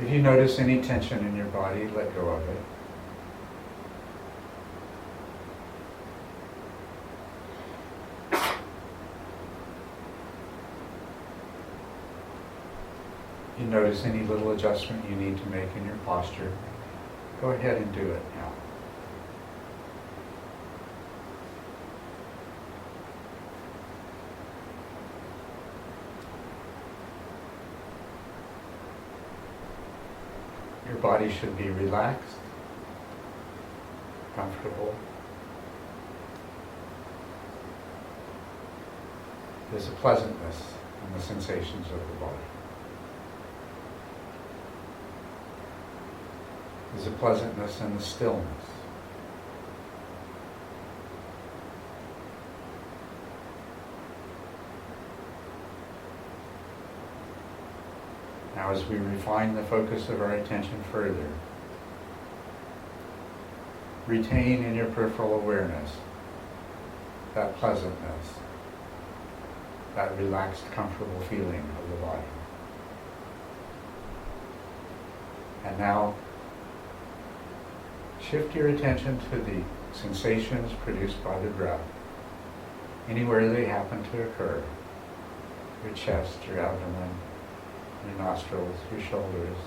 If you notice any tension in your body, let go of it. If you notice any little adjustment you need to make in your posture, go ahead and do it now. Your body should be relaxed, comfortable. There's a pleasantness in the sensations of the body. There's a pleasantness in the stillness. Now, as we refine the focus of our attention further, retain in your peripheral awareness that pleasantness, that relaxed, comfortable feeling of the body. And now, shift your attention to the sensations produced by the breath, anywhere they happen to occur, your chest, your abdomen, your nostrils, your shoulders.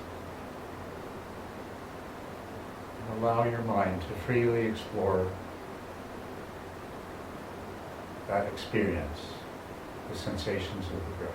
And allow your mind to freely explore that experience, the sensations of the breath.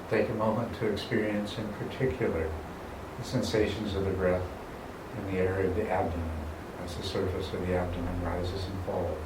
Take a moment to experience in particular the sensations of the breath in the area of the abdomen as the surface of the abdomen rises and falls.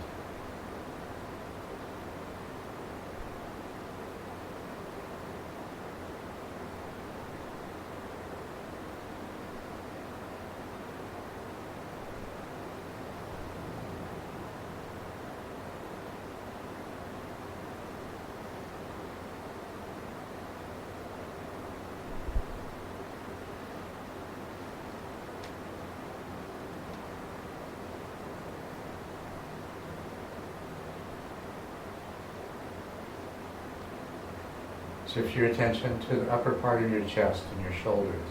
Shift your attention to the upper part of your chest and your shoulders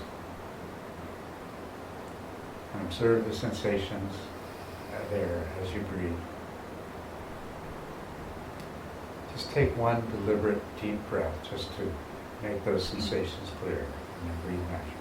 and observe the sensations there as you breathe. Just take one deliberate deep breath just to make those sensations clear and then breathe naturally.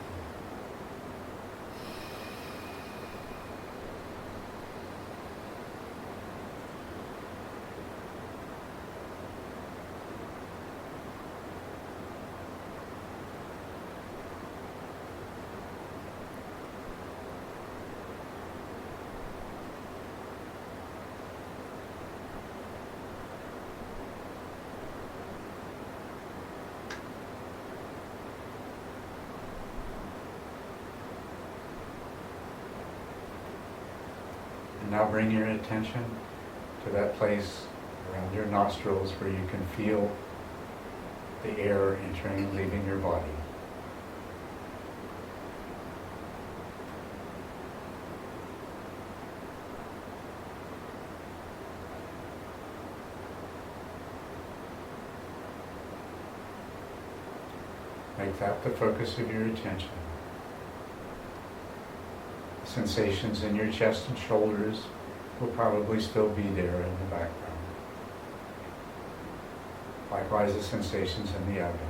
And now bring your attention to that place around your nostrils where you can feel the air entering and leaving your body. Make that the focus of your attention. Sensations in your chest and shoulders will probably still be there in the background. Likewise, the sensations in the abdomen.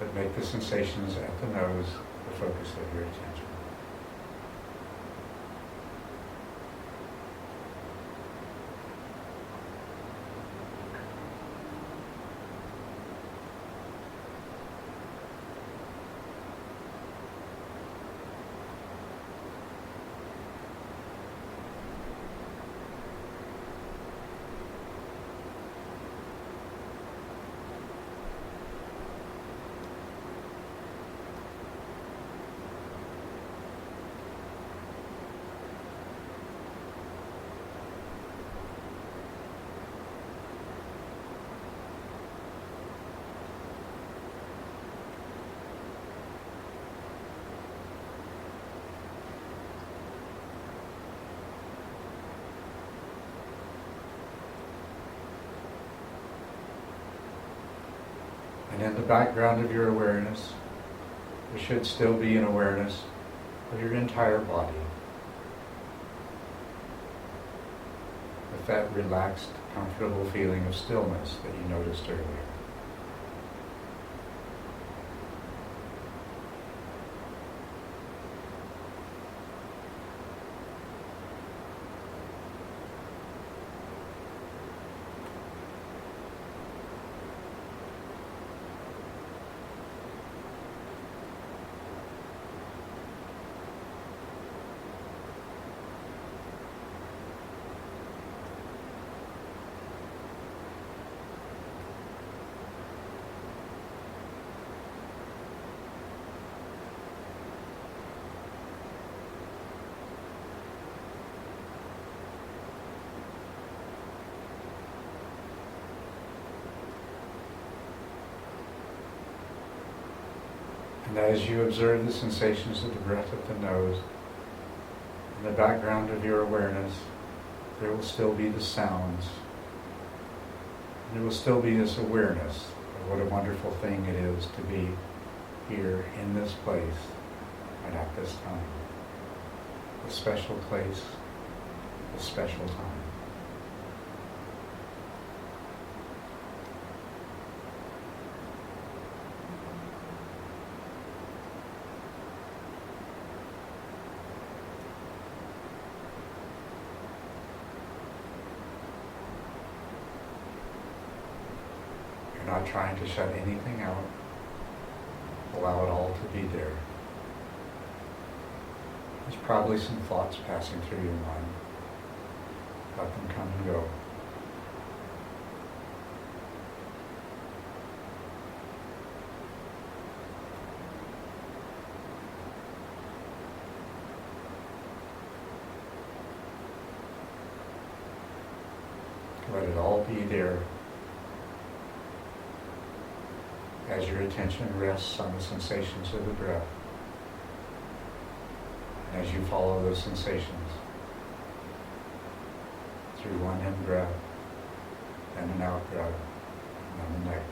But make the sensations at the nose the focus of your attention. And in the background of your awareness, there should still be an awareness of your entire body, with that relaxed, comfortable feeling of stillness that you noticed earlier. And as you observe the sensations of the breath at the nose, in the background of your awareness, there will still be the sounds. There will still be this awareness of what a wonderful thing it is to be here in this place and at this time. A special place, a special time. You're not trying to shut anything out. Allow it all to be there. There's probably some thoughts passing through your mind. Let them come and go. Let it all be there as your attention rests on the sensations of the breath. And as you follow those sensations through one in-breath and an out-breath and then the next.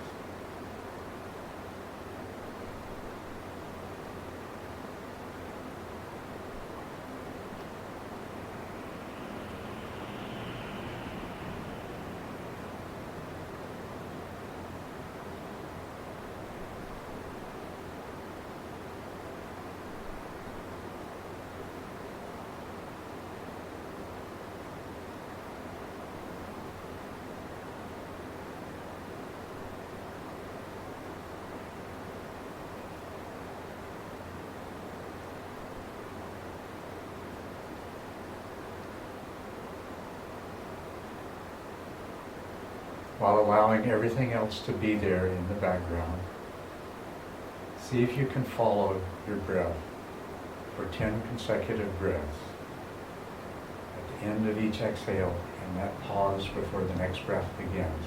While allowing everything else to be there in the background, see if you can follow your breath for 10 consecutive breaths. At the end of each exhale, and that pause before the next breath begins,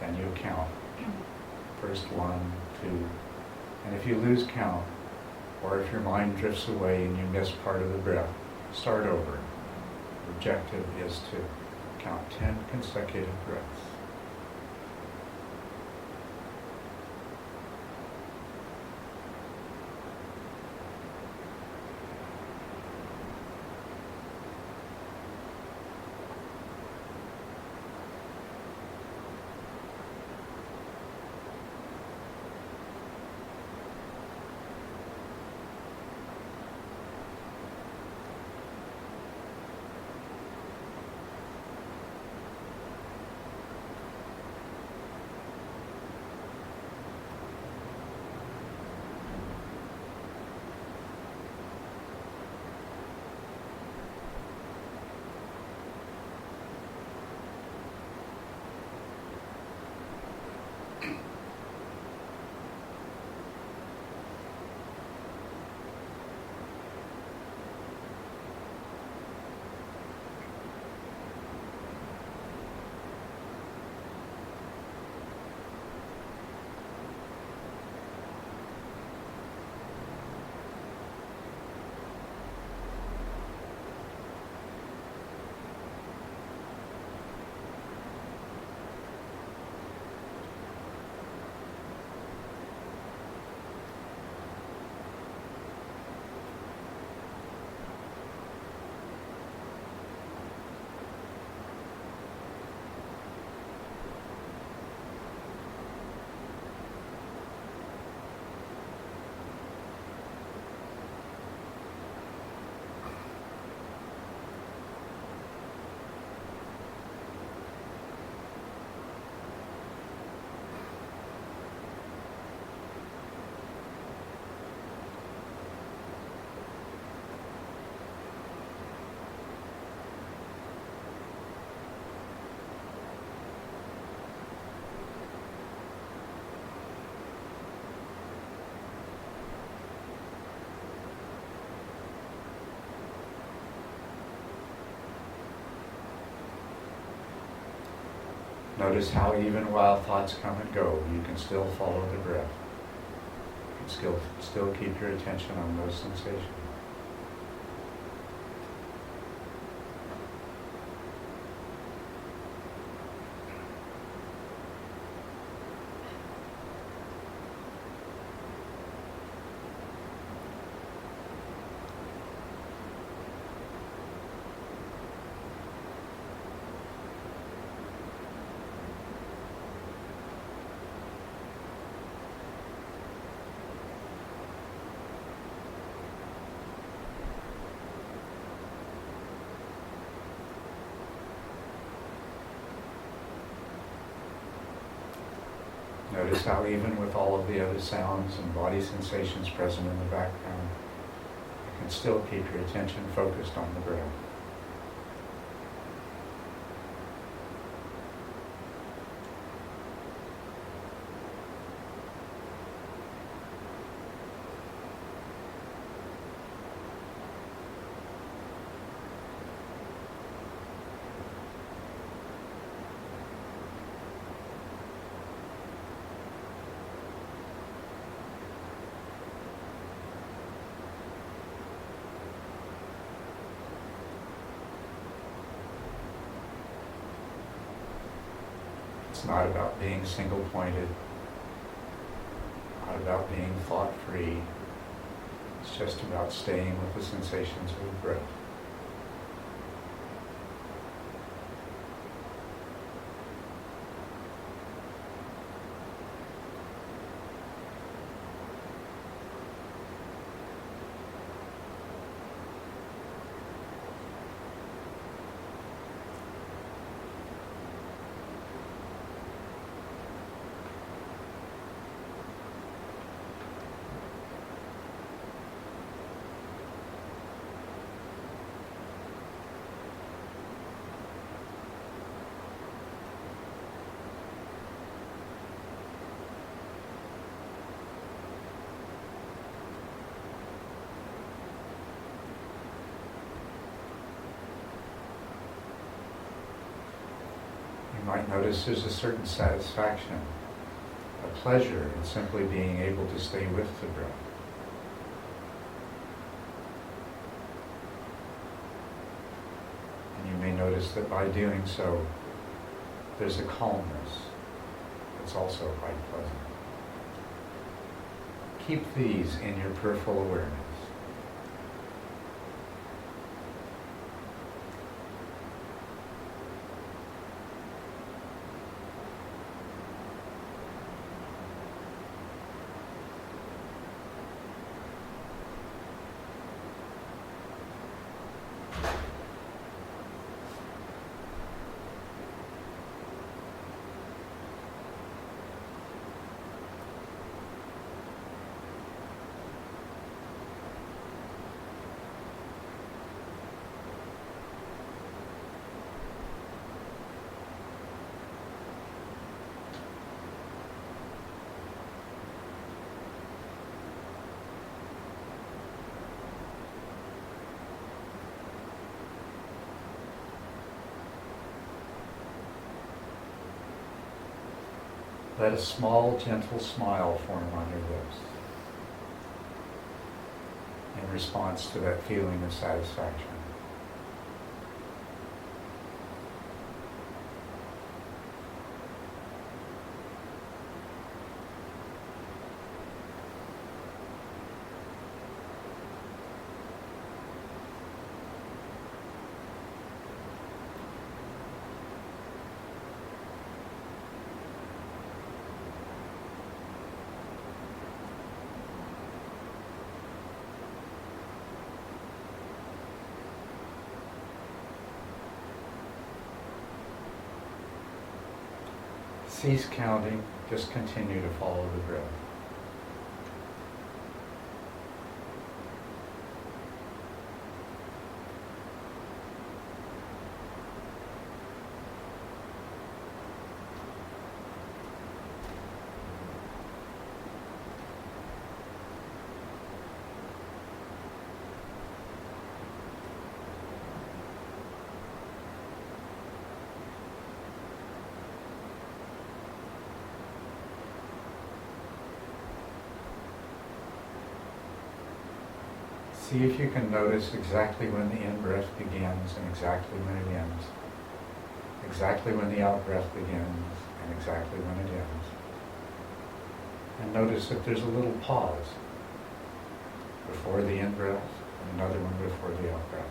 then you count. First 1, 2, and if you lose count, or if your mind drifts away and you miss part of the breath, start over. The objective is to count 10 consecutive breaths. Notice how even while thoughts come and go, you can still follow the breath. You can still keep your attention on those sensations. Notice how even with all of the other sounds and body sensations present in the background, you can still keep your attention focused on the breath. It's not about being single-pointed, not about being thought-free. It's just about staying with the sensations of the breath. You might notice there's a certain satisfaction, a pleasure in simply being able to stay with the breath. And you may notice that by doing so, there's a calmness that's also quite pleasant. Keep these in your peripheral awareness. Let a small, gentle smile form on your lips in response to that feeling of satisfaction. Cease counting, just continue to follow the breath. See if you can notice exactly when the in-breath begins and exactly when it ends. Exactly when the out-breath begins and exactly when it ends. And notice if there's a little pause before the in-breath and another one before the out-breath.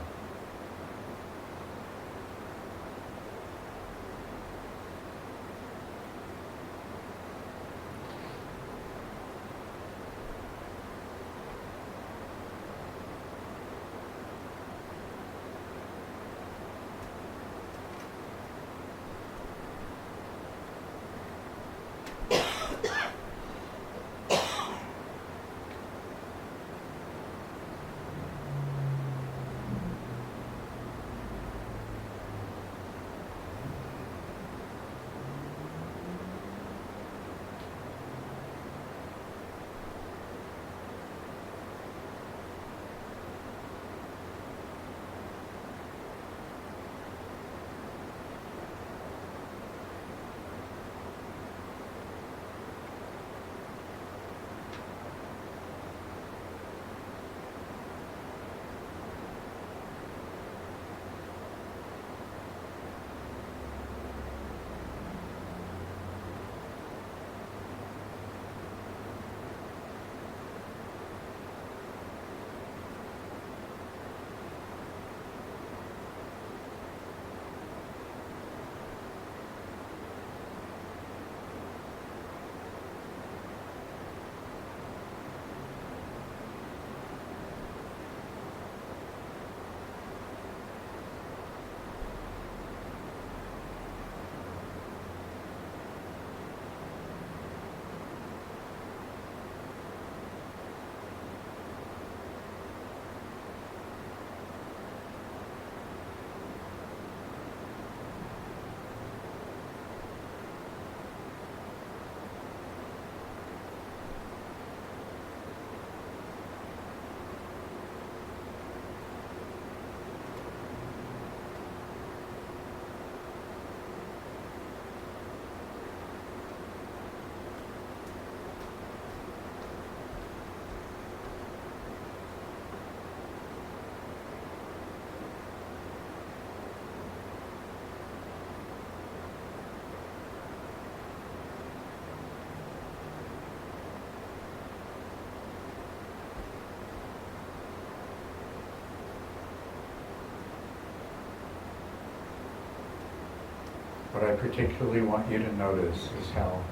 What I particularly want you to notice is how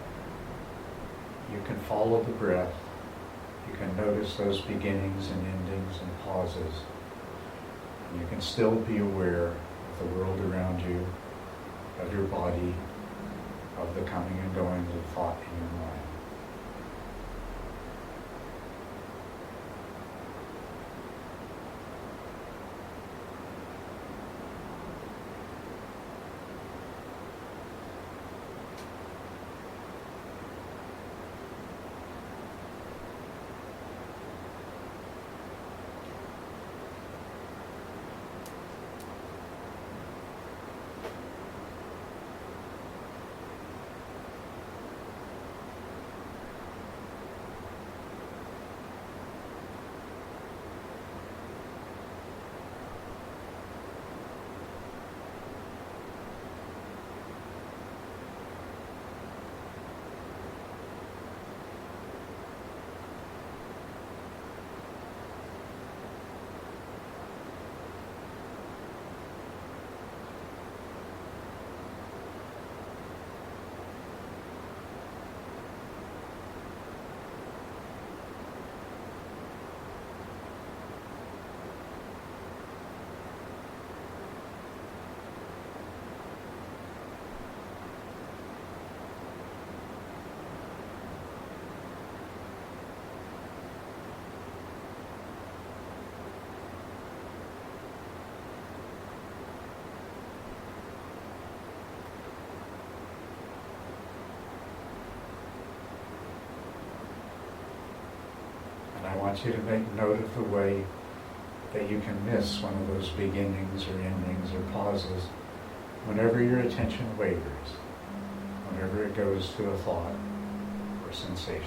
you can follow the breath. You can notice those beginnings and endings and pauses. And you can still be aware of the world around you, of your body, of the coming and goings of thought in your mind. I want you to make note of the way that you can miss one of those beginnings or endings or pauses whenever your attention wavers, whenever it goes to a thought or sensation.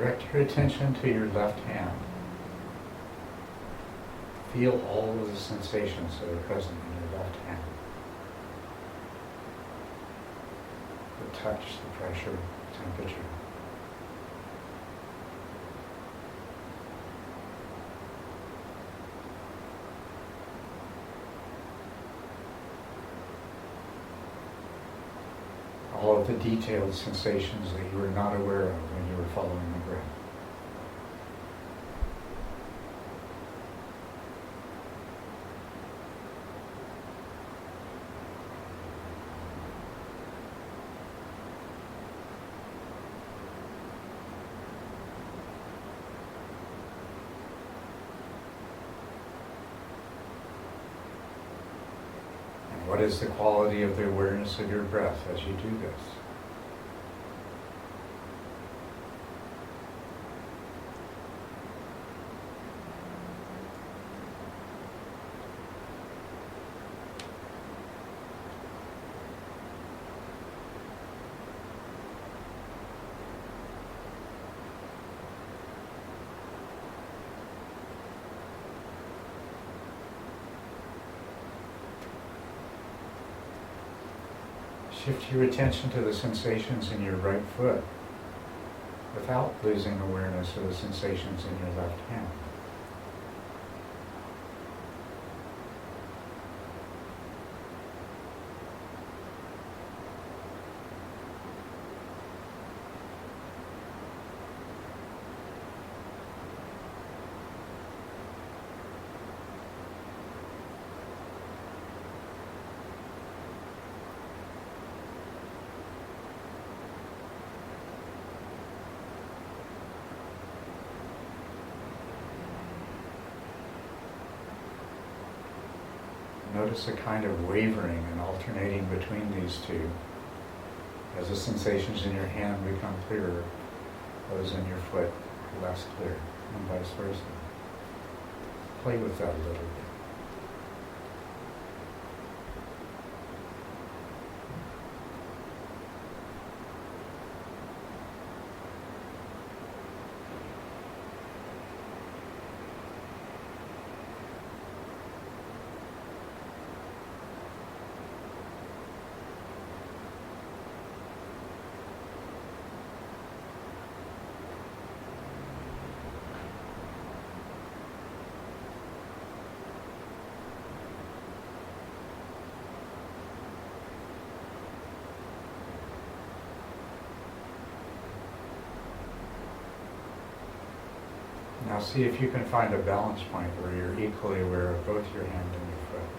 Direct your attention to your left hand. Feel all of the sensations that are present in your left hand. The touch, the pressure, temperature. All of the detailed sensations that you were not aware of when you were following the breath. What is the quality of the awareness of your breath as you do this? Shift your attention to the sensations in your right foot without losing awareness of the sensations in your left hand. Notice a kind of wavering and alternating between these two. As the sensations in your hand become clearer, those in your foot are less clear, and vice versa. Play with that a little bit. Now see if you can find a balance point where you're equally aware of both your hand and your foot.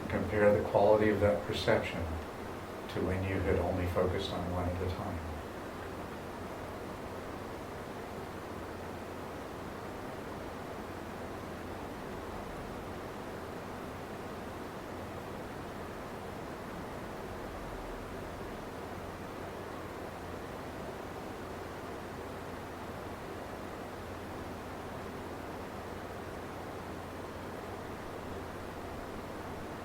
Compare the quality of that perception to when you had only focused on one at a time.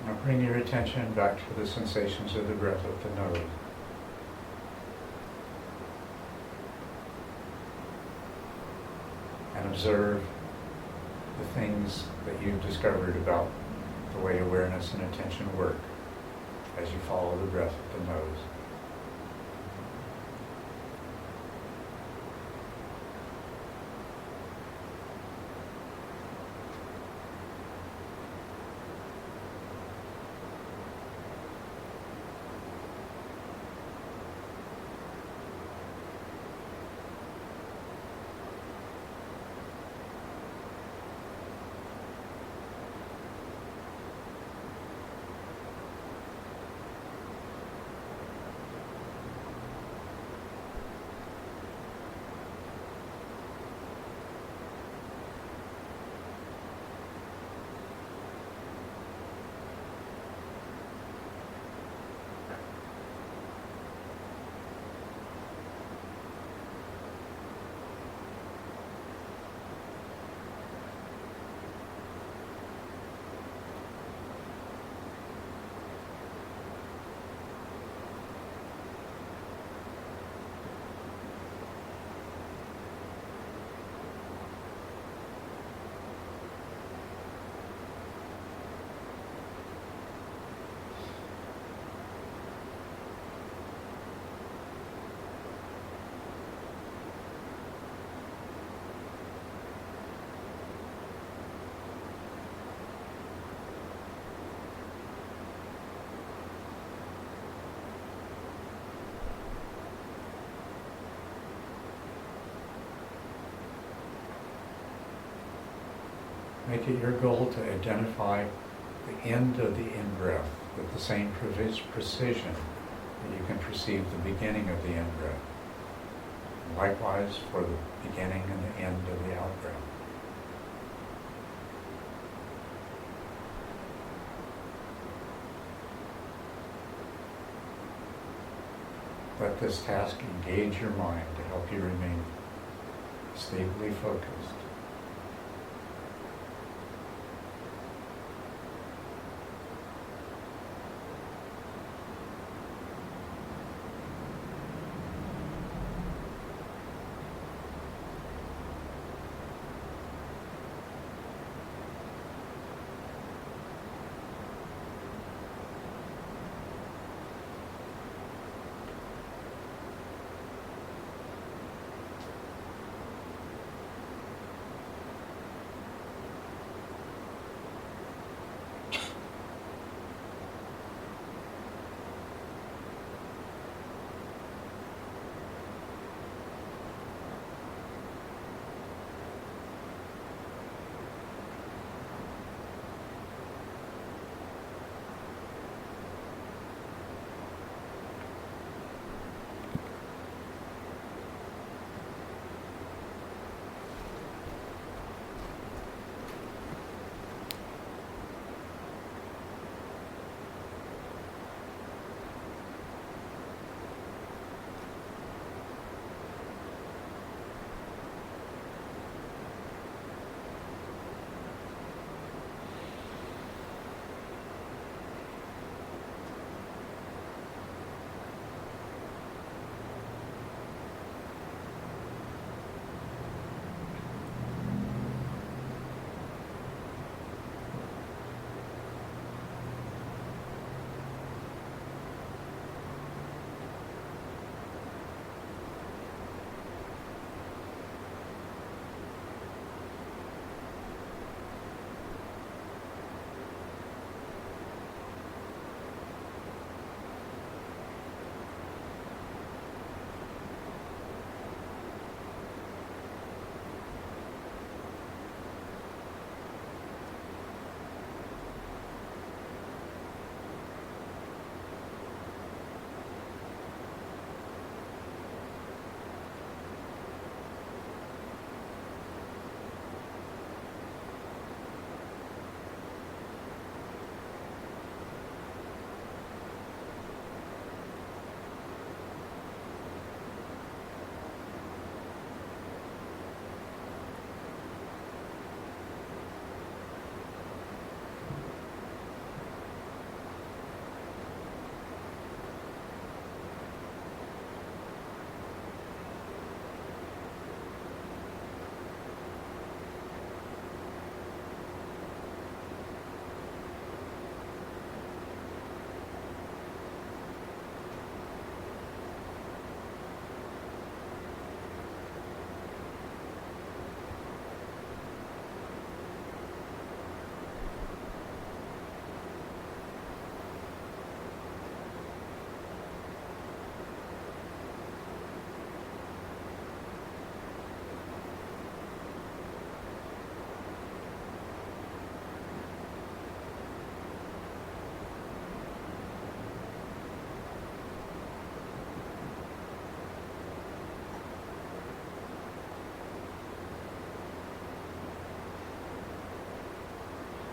Now bring your attention back to the sensations of the breath at the nose. And observe the things that you've discovered about the way awareness and attention work as you follow the breath at the nose. Make it your goal to identify the end of the in-breath with the same precision that you can perceive the beginning of the in-breath. Likewise for the beginning and the end of the out-breath. Let this task engage your mind to help you remain stably focused.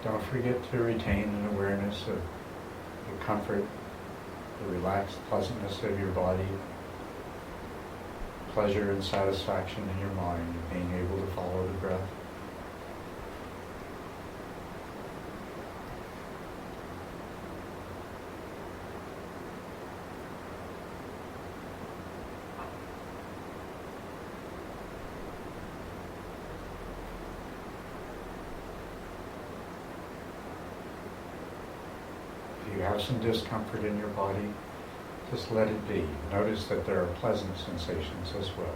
Don't forget to retain an awareness of the comfort, the relaxed pleasantness of your body, pleasure and satisfaction in your mind of being able to follow the breath. If you have some discomfort in your body, just let it be. Notice that there are pleasant sensations as well.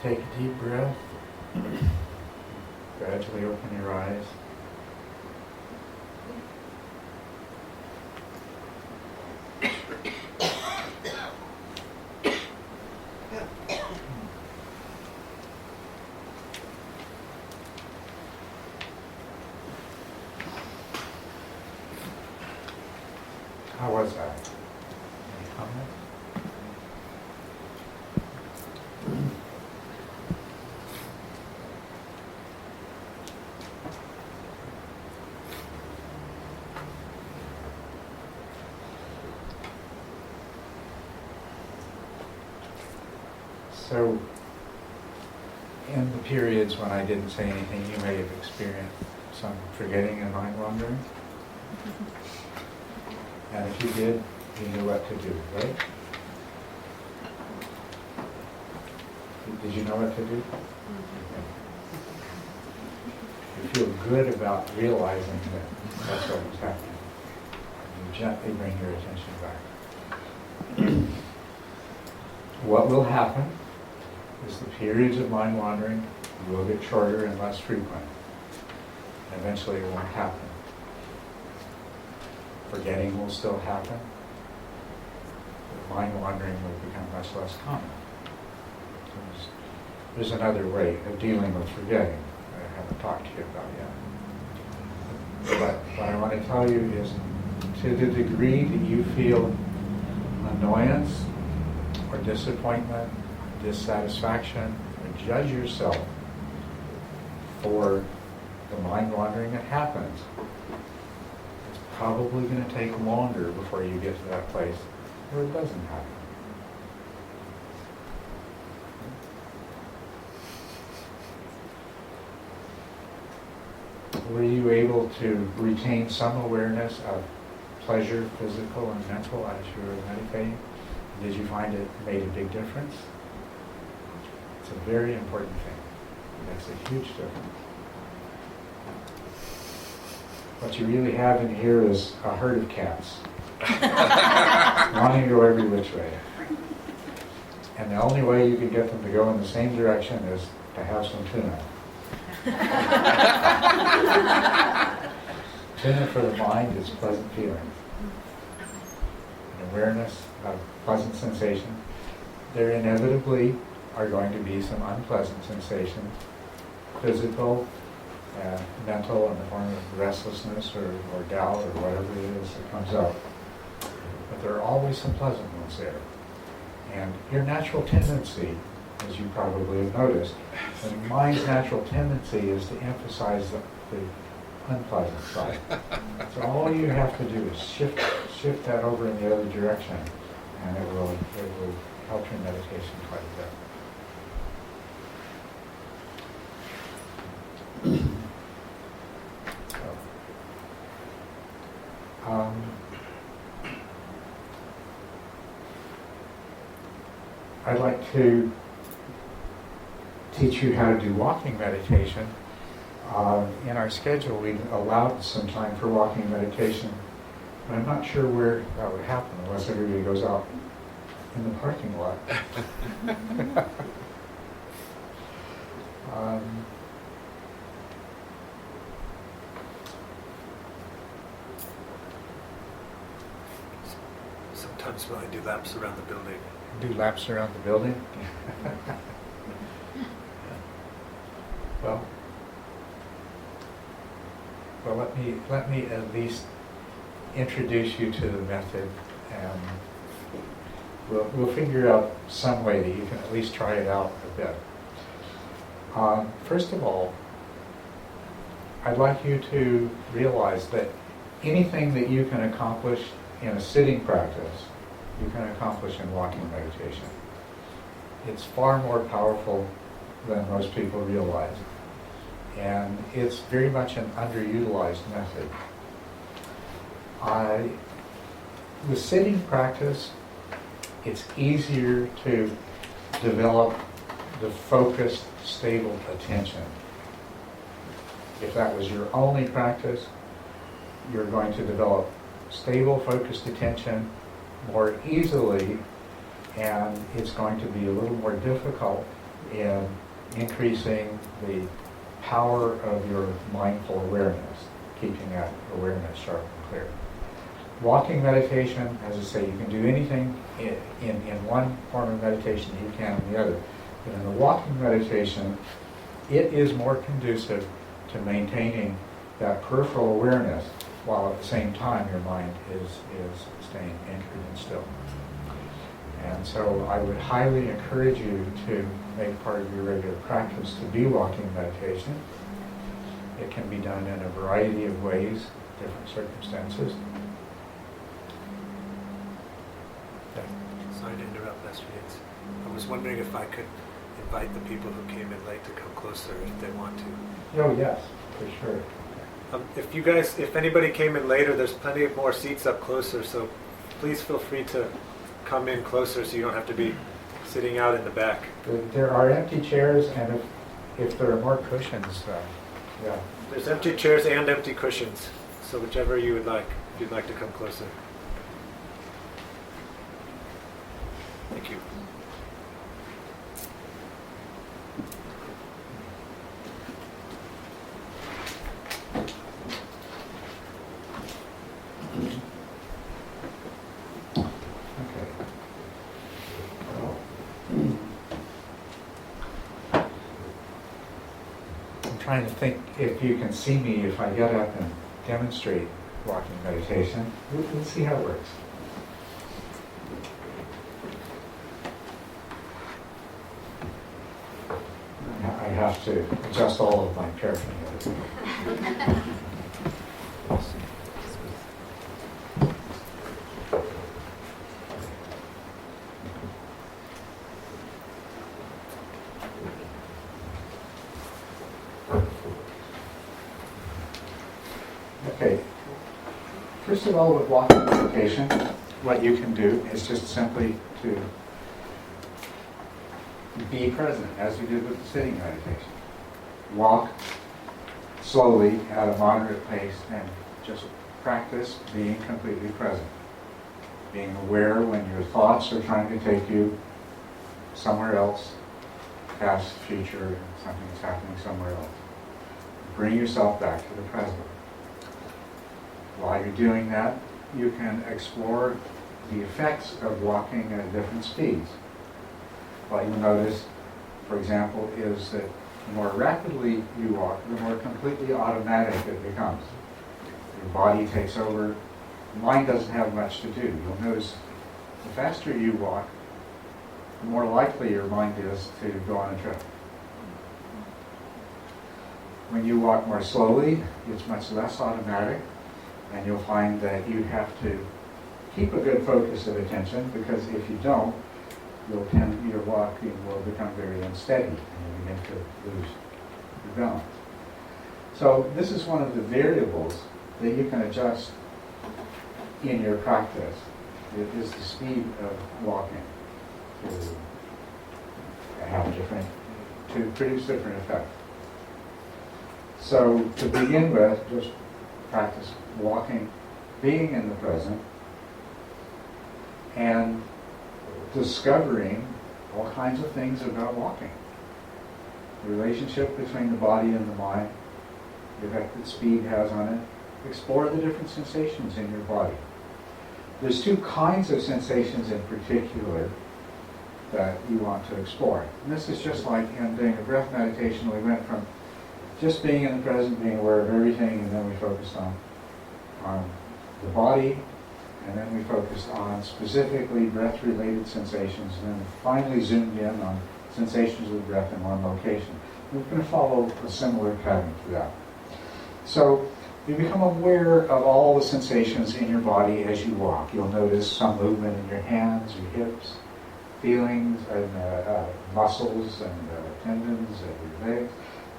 Take a deep breath. Gradually open your eyes. How was that? Any comments? So, in the periods when I didn't say anything, you may have experienced some forgetting and mind wandering. And if you did, you knew what to do, right? Did you know what to do? You feel good about realizing that that's what was happening. You gently bring your attention back. What will happen is the periods of mind wandering will get shorter and less frequent. And eventually it won't happen. Forgetting will still happen. But mind wandering will become much less common. There's another way of dealing with forgetting that I haven't talked to you about yet. But what I want to tell you is, to the degree that you feel annoyance or disappointment, dissatisfaction, or judge yourself for the mind wandering that happens, it's probably going to take longer before you get to that place where it doesn't happen. Were you able to retain some awareness of pleasure, physical and mental, as you were meditating? Did you find it made a big difference? It's a very important thing. It makes a huge difference. What you really have in here is a herd of cats wanting to go every which way. And the only way you can get them to go in the same direction is to have some tuna. Tuna for the mind is pleasant feelings. An awareness of pleasant sensation. There inevitably are going to be some unpleasant sensations, physical, mental, in the form of restlessness or doubt or whatever it is that comes up. But there are always some pleasant ones there. And your natural tendency, as you probably have noticed, the mind's natural tendency is to emphasize the unpleasant side. So all you have to do is shift that over in the other direction, and it will help your meditation quite a bit. I'd like to teach you how to do walking meditation. In our schedule, we allowed some time for walking meditation, but I'm not sure where that would happen unless everybody goes out in the parking lot. Sometimes when I do laps around the building. Do laps around the building? Well, let me at least introduce you to the method, and we'll figure out some way that you can at least try it out a bit. First of all, I'd like you to realize that anything that you can accomplish in a sitting practice, you can accomplish in walking meditation. It's far more powerful than most people realize. And it's very much an underutilized method. With sitting practice, it's easier to develop the focused, stable attention. If that was your only practice, you're going to develop stable, focused attention more easily, and it's going to be a little more difficult in increasing the power of your mindful awareness, keeping that awareness sharp and clear. Walking meditation, as I say, you can do anything in one form of meditation you can in the other. But in the walking meditation, it is more conducive to maintaining that peripheral awareness while at the same time your mind is staying anchored and still. And so I would highly encourage you to make part of your regular practice to do walking meditation. It can be done in a variety of ways, different circumstances. Sorry to interrupt, Master Yates. I was wondering if I could invite the people who came in late to come closer if they want to. Oh yes, for sure. If anybody came in later, there's plenty of more seats up closer, so please feel free to come in closer so you don't have to be sitting out in the back. There are empty chairs, and if there are more cushions, yeah. There's empty chairs and empty cushions, so whichever you would like, if you'd like to come closer. Thank you. Trying to think if you can see me if I get up and demonstrate walking meditation. Let's see how it works. I have to adjust all of my paraphernalia. Okay. First of all, with walking meditation, what you can do is just simply to be present, as we did with the sitting meditation. Walk slowly at a moderate pace and just practice being completely present. Being aware when your thoughts are trying to take you somewhere else, past, future, something that's happening somewhere else. Bring yourself back to the present. While you're doing that, you can explore the effects of walking at different speeds. What you'll notice, for example, is that the more rapidly you walk, the more completely automatic it becomes. Your body takes over. The mind doesn't have much to do. You'll notice the faster you walk, the more likely your mind is to go on a trip. When you walk more slowly, it's much less automatic. And you'll find that you have to keep a good focus of attention, because if you don't, your walking will become very unsteady and you begin to lose your balance. So this is one of the variables that you can adjust in your practice. It is the speed of walking to produce different effects. So to begin with, just practice walking, being in the present, and discovering all kinds of things about walking. The relationship between the body and the mind, the effect that speed has on it. Explore the different sensations in your body. There's two kinds of sensations in particular that you want to explore. And this is just like in doing a breath meditation. We went from just being in the present, being aware of everything, and then we focused on the body, and then we focused on specifically breath-related sensations, and then finally zoomed in on sensations of breath in one location. We're going to follow a similar pattern to that. So you become aware of all the sensations in your body as you walk. You'll notice some movement in your hands, your hips, feelings, and muscles and tendons of your legs,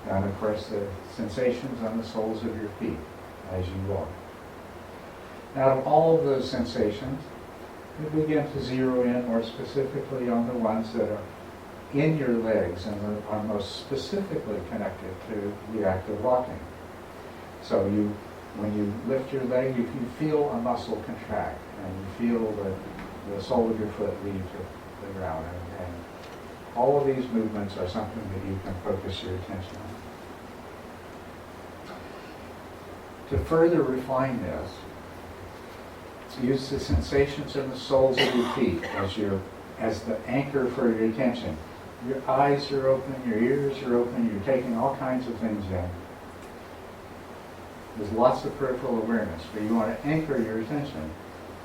and of course the sensations on the soles of your feet as you walk. Out of all of those sensations, you begin to zero in more specifically on the ones that are in your legs and are most specifically connected to the act of walking. So when you lift your leg, you can feel a muscle contract, and you feel the sole of your foot leave the ground, All of these movements are something that you can focus your attention on. To further refine this, use the sensations in the soles of your feet as the anchor for your attention. Your eyes are open, your ears are open, you're taking all kinds of things in. There's lots of peripheral awareness, but you want to anchor your attention.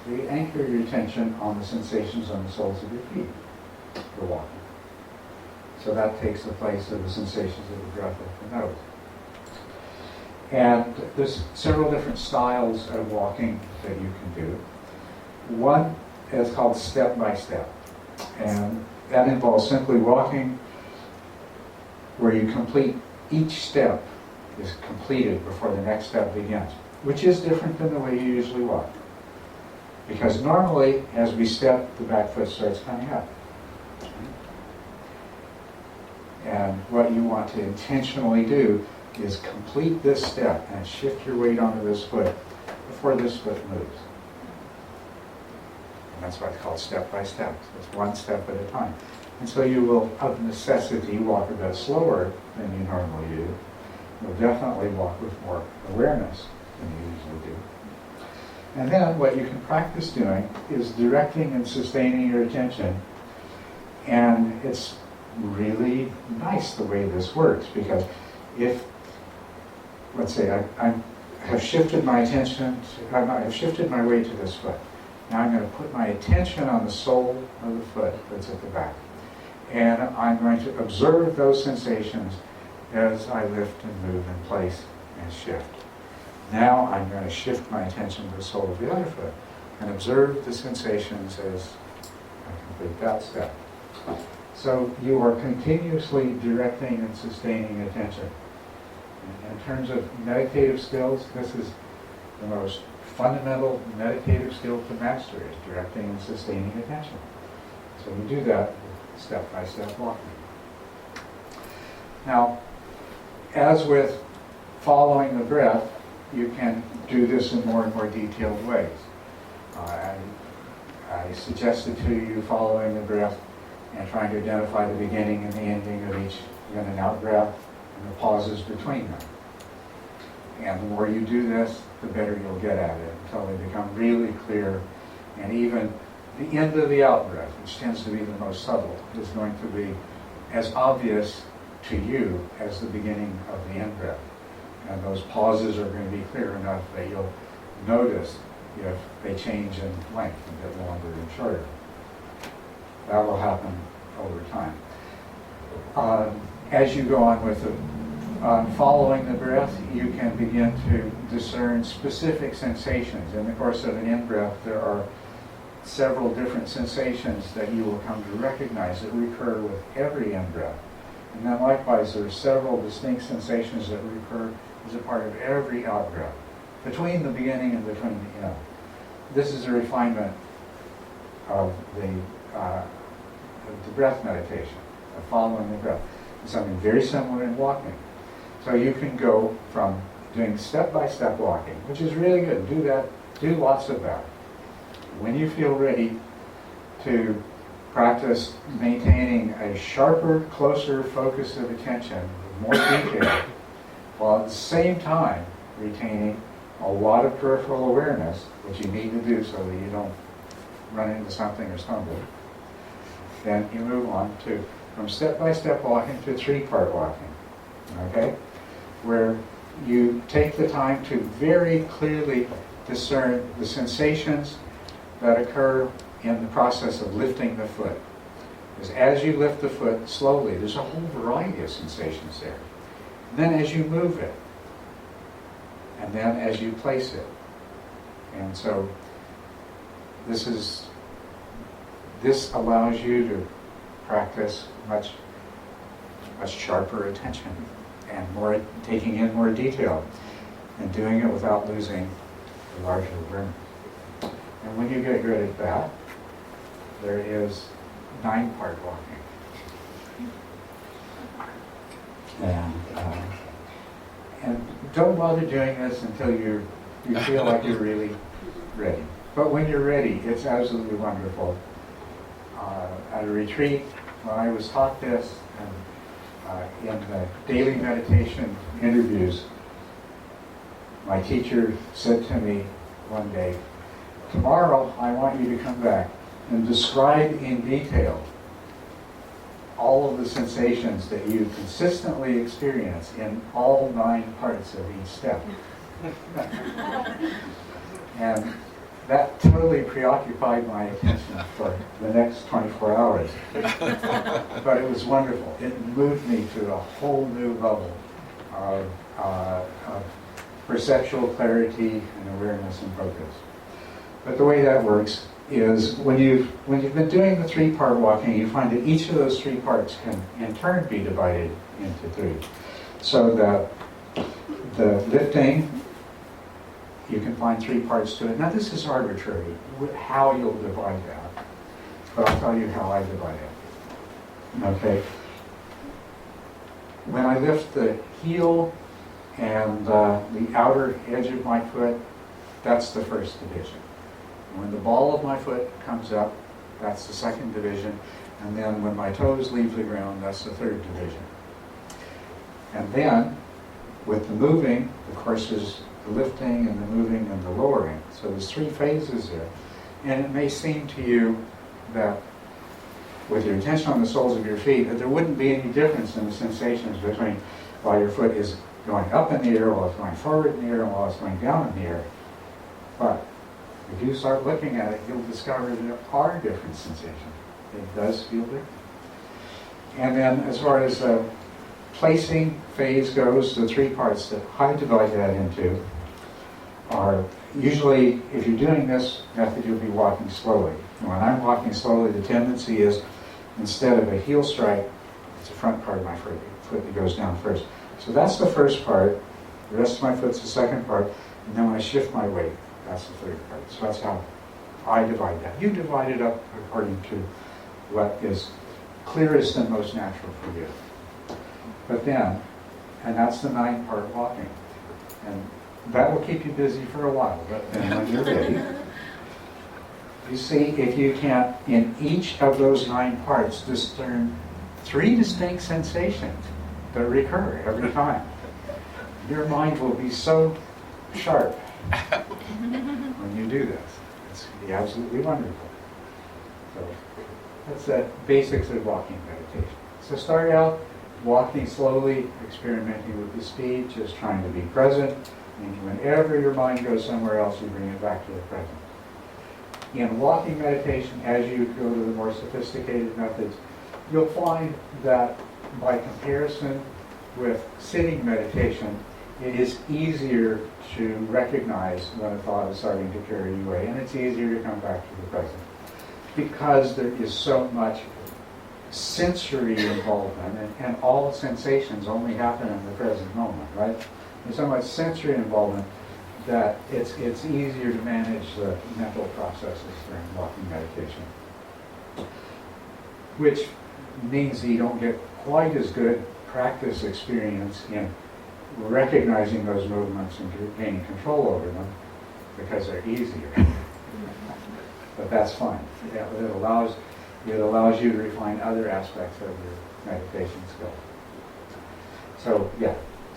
So you anchor your attention on the sensations on the soles of your feet for walking. So that takes the place of the sensations of the breath of the nose. And there's several different styles of walking that you can do. One is called step by step. And that involves simply walking where you complete each step is completed before the next step begins, which is different than the way you usually walk. Because normally, as we step, the back foot starts coming up. And what you want to intentionally do is complete this step and shift your weight onto this foot before this foot moves. And that's why it's called step by step. So it's one step at a time. And so you will, of necessity, walk a bit slower than you normally do. You'll definitely walk with more awareness than you usually do. And then what you can practice doing is directing and sustaining your attention. And it's really nice the way this works, because if, let's say, I have shifted my attention, I have shifted my weight to this foot. Now I'm going to put my attention on the sole of the foot that's at the back. And I'm going to observe those sensations as I lift and move in place and shift. Now I'm going to shift my attention to the sole of the other foot and observe the sensations as I complete that step. So you are continuously directing and sustaining attention. In terms of meditative skills, this is the most fundamental meditative skill to master, is directing and sustaining attention. So we do that with step-by-step walking. Now, as with following the breath, you can do this in more and more detailed ways. I suggested to you following the breath and trying to identify the beginning and the ending of each in and out breath and the pauses between them. And the more you do this, the better you'll get at it until they become really clear. And even the end of the out breath, which tends to be the most subtle, is going to be as obvious to you as the beginning of the in breath. And those pauses are going to be clear enough that you'll notice if they change in length and get longer and shorter. That will happen over time. As you go on with following the breath, you can begin to discern specific sensations. In the course of an in-breath, there are several different sensations that you will come to recognize that recur with every in-breath. And then likewise, there are several distinct sensations that recur as a part of every out-breath, between the beginning and between the end. This is a refinement of the breath meditation, of following the breath. It's something very similar in walking. So you can go from doing step-by-step walking, which is really good. Do that. Do lots of that. When you feel ready to practice maintaining a sharper, closer focus of attention with more detail, while at the same time retaining a lot of peripheral awareness, which you need to do so that you don't run into something or stumble, then you move on to from step-by-step walking to three-part walking, okay? Where you take the time to very clearly discern the sensations that occur in the process of lifting the foot. Because as you lift the foot slowly, there's a whole variety of sensations there. And then as you move it, and then as you place it. And so this allows you to practice much sharper attention and more taking in more detail and doing it without losing the larger awareness. And when you get good at that, there is 9-part walking. And don't bother doing this until you feel like you're really ready. But when you're ready, it's absolutely wonderful. At a retreat, when I was taught this in the daily meditation interviews, my teacher said to me one day, tomorrow I want you to come back and describe in detail all of the sensations that you consistently experience in all 9 parts of each step. And that totally preoccupied my attention for the next 24 hours. But it was wonderful. It moved me to a whole new level of perceptual clarity and awareness and focus. But the way that works is when you've been doing the 3-part walking, you find that each of those 3 parts can in turn be divided into 3. So the lifting, you can find 3 parts to it. Now this is arbitrary, how you'll divide that, but I'll tell you how I divide it. Okay. When I lift the heel and the outer edge of my foot, that's the first division. When the ball of my foot comes up, that's the second division. And then when my toes leave the ground, that's the third division. And then, with the moving, of course, is the lifting and the moving and the lowering. So there's 3 phases there. And it may seem to you that, with your attention on the soles of your feet, that there wouldn't be any difference in the sensations between while your foot is going up in the air, while it's going forward in the air, and while it's going down in the air. But if you start looking at it, you'll discover there are different sensations. It does feel different. And then as far as the placing phase goes, the 3 parts that I divide that into are usually, if you're doing this method, you'll be walking slowly. And when I'm walking slowly, the tendency is, instead of a heel strike, it's the front part of my foot that goes down first. So that's the first part. The rest of my foot's the second part. And then when I shift my weight, that's the third part. So that's how I divide that. You divide it up according to what is clearest and most natural for you. But then, and that's the 9-part walking. And that will keep you busy for a while. But then when you're ready, you see if you can, in each of those 9 parts, discern 3 distinct sensations that recur every time. Your mind will be so sharp when you do this. It's absolutely wonderful. So that's the basics of walking meditation. So start out walking slowly, experimenting with the speed, just trying to be present. And whenever your mind goes somewhere else, you bring it back to the present. In walking meditation, as you go to the more sophisticated methods, you'll find that by comparison with sitting meditation, it is easier to recognize when a thought is starting to carry you away, and it's easier to come back to the present. Because there is so much sensory involvement, and all sensations only happen in the present moment, right? There's so much sensory involvement that it's easier to manage the mental processes during walking meditation. Which means that you don't get quite as good practice experience in recognizing those movements and gaining control over them because they're easier. But that's fine. Yeah, it allows you to refine other aspects of your meditation skill. So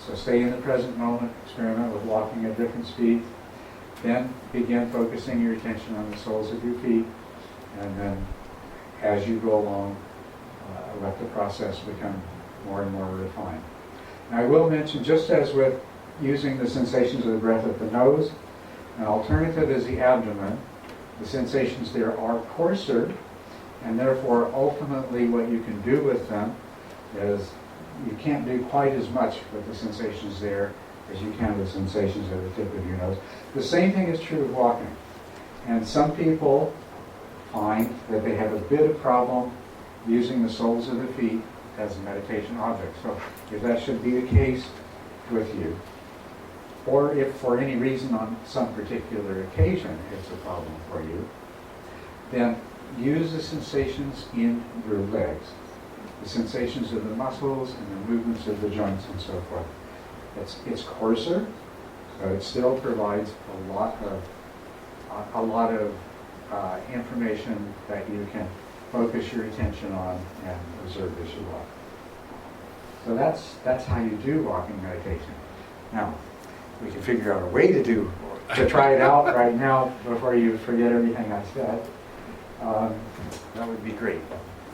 so stay in the present moment, experiment with walking at different speeds, then begin focusing your attention on the soles of your feet, and then as you go along, let the process become more and more refined. Now I will mention, just as with using the sensations of the breath at the nose, an alternative is the abdomen. The sensations there are coarser, and therefore ultimately what you can do with them is you can't do quite as much with the sensations there as you can with sensations at the tip of your nose. The same thing is true of walking. And some people find that they have a bit of problem using the soles of the feet as a meditation object. So if that should be the case with you, or if for any reason on some particular occasion it's a problem for you, then use the sensations in your legs, the sensations of the muscles and the movements of the joints and so forth. It's coarser, but it still provides a lot of information that you can focus your attention on and observe as you walk. So that's how you do walking meditation. Now, we can figure out a way to try it out right now before you forget everything I said. That would be great.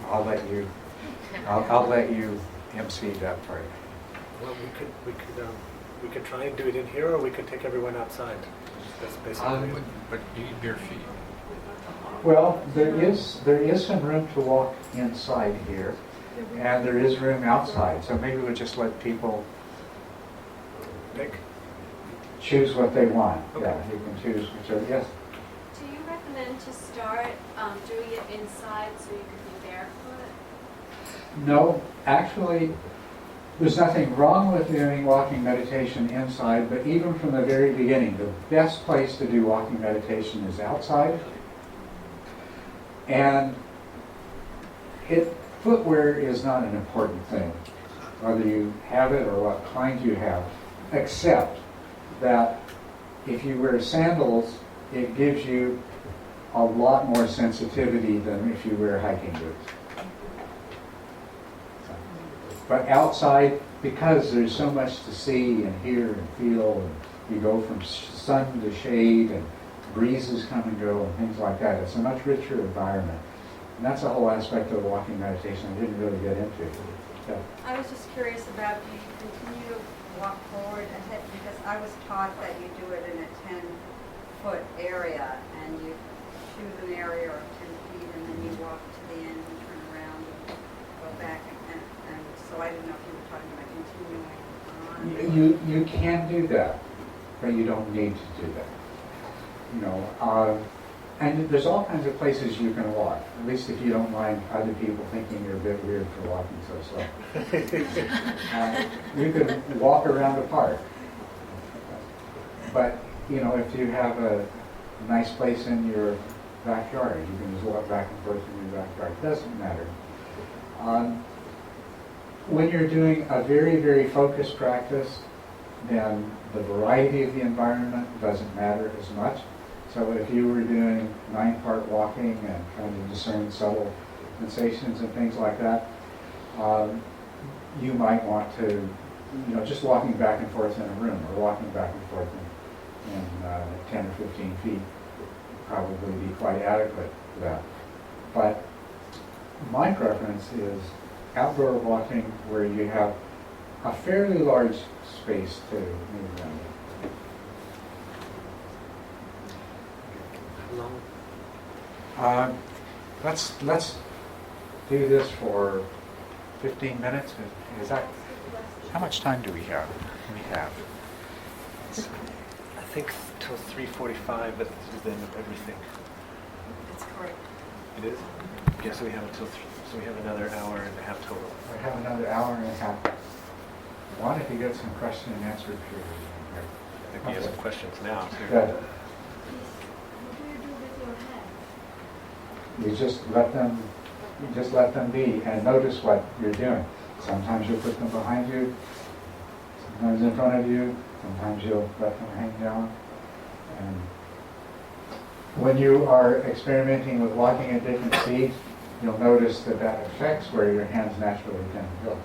I'll let you MC that part. Well, we could try and do it in here, or we could take everyone outside. That's basically it. But you need bare feet. Well, there is some room to walk inside here, and there is room outside. So maybe we'll just let people Pick. choose what they want. Okay. Yeah, you can choose whichever. Yes. Do you recommend to start doing it inside so you could be barefoot? No, actually, there's nothing wrong with doing walking meditation inside, but even from the very beginning, the best place to do walking meditation is outside. And footwear is not an important thing, whether you have it or what kind you have, except that if you wear sandals, it gives you a lot more sensitivity than if you wear hiking boots. But outside, because there's so much to see and hear and feel, and you go from sun to shade, and breezes come and go, and things like that, it's a much richer environment. And that's a whole aspect of walking meditation I didn't really get into. Yeah. I was just curious about, do you continue to walk forward ahead? Because I was taught that you do it in a 10-foot area, and you choose an area of 10 feet, and then you walk to the end and turn around and go back. And so I didn't know if you were talking about continuing on. You can do that, but you don't need to do that. You know, and there's all kinds of places you can walk, at least if you don't mind other people thinking you're a bit weird for walking so slow. You can walk around a park. But, you know, if you have a nice place in your backyard, you can just walk back and forth in your backyard. It doesn't matter. When you're doing a very, very focused practice, then the variety of the environment doesn't matter as much. So if you were doing 9-part walking and trying to discern subtle sensations and things like that, you might want to, you know, just walking back and forth in a room or walking back and forth in 10 or 15 feet would probably be quite adequate for that. But my preference is outdoor walking where you have a fairly large space to move around. Let's do this for 15 minutes. Is that how much time do we have? I think till 3:45. That is the end of everything. That's correct. It is. Yeah. So we have until so we have another hour and a half total. We have another hour and a half. Wanted to get some question and answer period in here. I think we have some questions now too. Good. What do you do with your head? You just let them be and notice what you're doing. Sometimes you'll put them behind you, sometimes in front of you, sometimes you'll let them hang down. And when you are experimenting with walking at different speeds, you'll notice that affects where your hands naturally tend to go.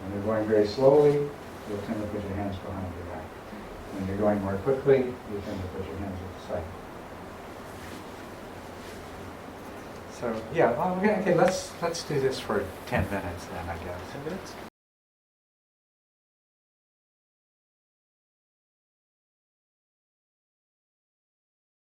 When you're going very slowly, you'll tend to put your hands behind your back. When you're going more quickly, you tend to put your hands at the side. So yeah, well, okay, let's do this for 10 minutes then, I guess. 10 minutes?